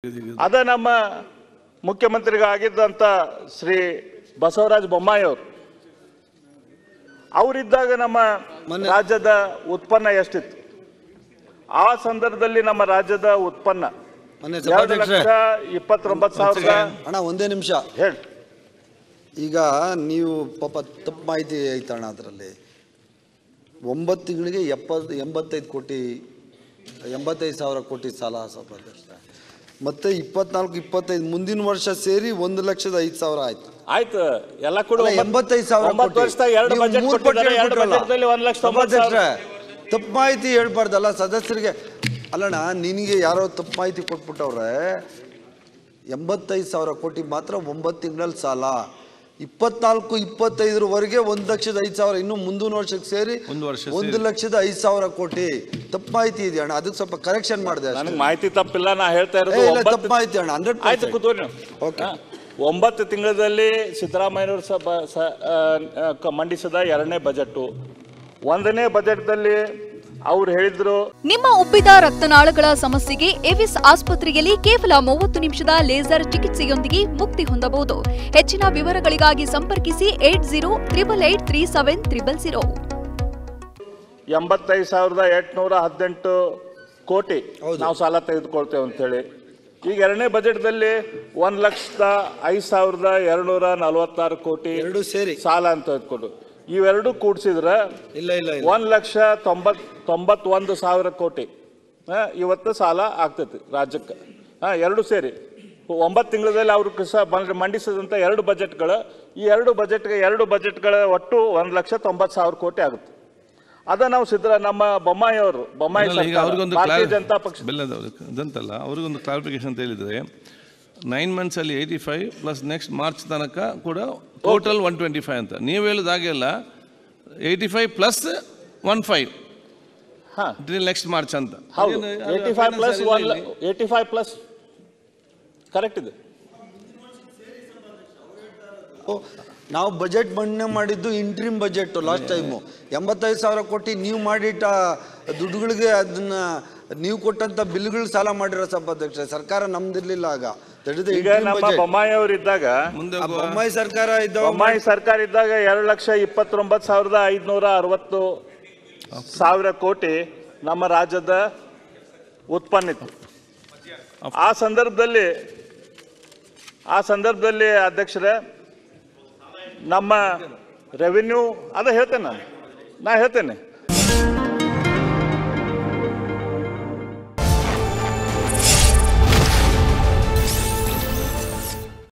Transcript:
ಅದ ನಮ್ಮ ಮುಖ್ಯಮಂತ್ರಿಗಳಾಗಿದ್ದಂತ ಶ್ರೀ ಬಸವರಾಜ ಬೊಮ್ಮಾಯಿ ಅವರಿದ್ದಾಗ ನಮ್ಮ ರಾಜ್ಯದ ಉತ್ಪನ್ನ ಎಷ್ಟಿತ್ತು? ಆ ಸಂದರ್ಭದಲ್ಲಿ ನಮ್ಮ ರಾಜ್ಯದ ಉತ್ಪನ್ನ 2,29,000. ಅಣ್ಣ ಒಂದೇ ನಿಮಿಷ ಹೇಳಿ. ಈಗ ನೀವು ಪಾಪ ತಪ್ಪು ಮಾಹಿತಿ ಐತಣ್ಣ. ಅದರಲ್ಲಿ 9 ತಿಂಗಳಿಗೆ 85,000 ಕೋಟಿ ಸಾಲ ಸಭಾಧ್ಯಕ್ಷ, ಮತ್ತೆ 24-25 ಮುಂದಿನ ವರ್ಷ ಸೇರಿ 1,05,000 ಆಯ್ತು. ಆಯ್ತು, ಎಲ್ಲ ಕೂಡ 85,000 ತಪ್ಪು ಮಾಹಿತಿ ಹೇಳ್ಬಾರ್ದಲ್ಲ ಸದಸ್ಯರಿಗೆ. ಅಲ್ಲಣ್ಣ, ನಿನಗೆ ಯಾರೋ ತಪ್ಪು ಮಾಹಿತಿ ಕೊಟ್ಬಿಟ್ಟವ್ರೆ. 85,000 ಕೋಟಿ ಮಾತ್ರ 9 ತಿಂಗಳಲ್ಲಿ ಸಾಲ. 24-25 1,05,000, ಇನ್ನು ಮುಂದಿನ ವರ್ಷಕ್ಕೆ ಸೇರಿ 1,05,000 ಕೋಟಿ. ತಪ್ಪು ಮಾಹಿತಿ ಇದೆ ಅಣ್ಣ, ಅದಕ್ಕೆ ಸ್ವಲ್ಪ ಕರೆಕ್ಷನ್ ಮಾಡಿದೆ. ನನಗೆ ಮಾಹಿತಿ ತಪ್ಪಿಲ್ಲ, ನಾ ಹೇಳ್ತಾ ಇರೋದು ತಪ್ಪು ಮಾಹಿತಿ ಅಣ್ಣ. 100% ಓಕೆ. 9 ತಿಂಗಳಲ್ಲಿ ಸಿದ್ದರಾಮಯ್ಯವರು ಮಂಡಿಸಿದ 2ನೇ ಬಜೆಟ್. 1ನೇ ಬಜೆಟ್ದಲ್ಲಿ ಅವ್ರು ಹೇಳಿದ್ರು, ನಿಮ್ಮ ಉಬ್ಬಿದ ರಕ್ತನಾಳಗಳ ಸಮಸ್ಯೆಗೆ ಎವಿಸ್ ಆಸ್ಪತ್ರೆಯಲ್ಲಿ ಕೇವಲ 30 ನಿಮಿಷದ ಲೇಸರ್ ಚಿಕಿತ್ಸೆಯೊಂದಿಗೆ ಮುಕ್ತಿ ಹೊಂದಬಹುದು. ಹೆಚ್ಚಿನ ವಿವರಗಳಿಗಾಗಿ ಸಂಪರ್ಕಿಸಿ 8088837000. 85,818 ಕೋಟಿ ನಾವು ಸಾಲ ತೆಗೆದುಕೊಳ್ತೇವೆ ಅಂತ ಹೇಳಿ. ಈಗ 2ನೇ ಬಜೆಟ್ದಲ್ಲಿ 1,05,246 ಕೋಟಿ ಸೇರಿ ಸಾಲ ಅಂತ ತೆಗೆದುಕೊಂಡು ಇವೆರಡು ಕೂಡಿಸಿದ್ರೆ 1,91,000 ಕೋಟಿ ಇವತ್ತು ಸಾಲ ಆಗ್ತೈತಿ ರಾಜ್ಯಕ್ಕೆ. ಎರಡು ಸೇರಿ 9 ತಿಂಗಳಲ್ಲಿ ಅವರು ಮಂಡಿಸಿದಂಥ 2 ಬಜೆಟ್ಗಳು, ಈ 2 ಬಜೆಟ್ಗಳ ಒಟ್ಟು 1,90,000 ಕೋಟಿ ಆಗುತ್ತೆ. ಅದ ನಾವು ನಮ್ಮ ಬೊಮ್ಮಾಯಿ ಭಾರತೀಯ ಜನತಾ ಪಕ್ಷ ಅದಂತಲ್ಲ, ಅವ್ರಿಗೊಂದು ಕ್ಲಾರಿಫಿಕೇಶನ್ ಅಂತ ಹೇಳಿದ್ರೆ 9 ಮಂತ್ಸ್ ಅಲ್ಲಿ 85 ಪ್ಲಸ್ ನೆಕ್ಸ್ಟ್ ಮಾರ್ಚ್ ತನಕ ಕೂಡ ಟೋಟಲ್ 125 ಅಂತ. ನೀವು ಹೇಳೋದಾಗೆಲ್ಲ 85 ಪ್ಲಸ್ 15 ನೆಕ್ಸ್ಟ್ ಮಾರ್ಚ್ ಅಂತ. 85 ಪ್ಲಸ್ ಕರೆಕ್ಟ್ ಇದೆ. ನಾವು ಬಜೆಟ್ ಮಂಡನೆ ಮಾಡಿದ್ದು ಇಂಟ್ರಿಮ್ ಬಜೆಟ್ ಲಾಸ್ಟ್ ಟೈಮು. 85,000 ಕೋಟಿ ನೀವು ಮಾಡಿಟ್ಟ ದುಡ್ಡುಗಳಿಗೆ ಅದನ್ನ ನೀವು ಕೊಟ್ಟಂತ ಬಿಲ್ಗಳು ಸಾಲ ಮಾಡಿರೋ ಸಭಾಧ್ಯಕ್ಷ. ಸರ್ಕಾರ ನಮ್ದಿರ್ಲಿಲ್ಲ ಆಗ. ಬೊಮ್ಮಾಯಿ ಅವರು ಇದ್ದಾಗ, ಬೊಮ್ಮಾಯಿ ಸರ್ಕಾರ ಇದ್ದಾಗ 2,29,560 ಕೋಟಿ ನಮ್ಮ ರಾಜ್ಯದ ಉತ್ಪನ್ನ ಇತ್ತು. ಆ ಸಂದರ್ಭದಲ್ಲಿ ಅಧ್ಯಕ್ಷರೇ, ನಮ್ಮ ರೆವಿನ್ಯೂ ಅದ ಹೇಳ್ತೇನೆ, ನಾ ಹೇಳ್ತೇನೆ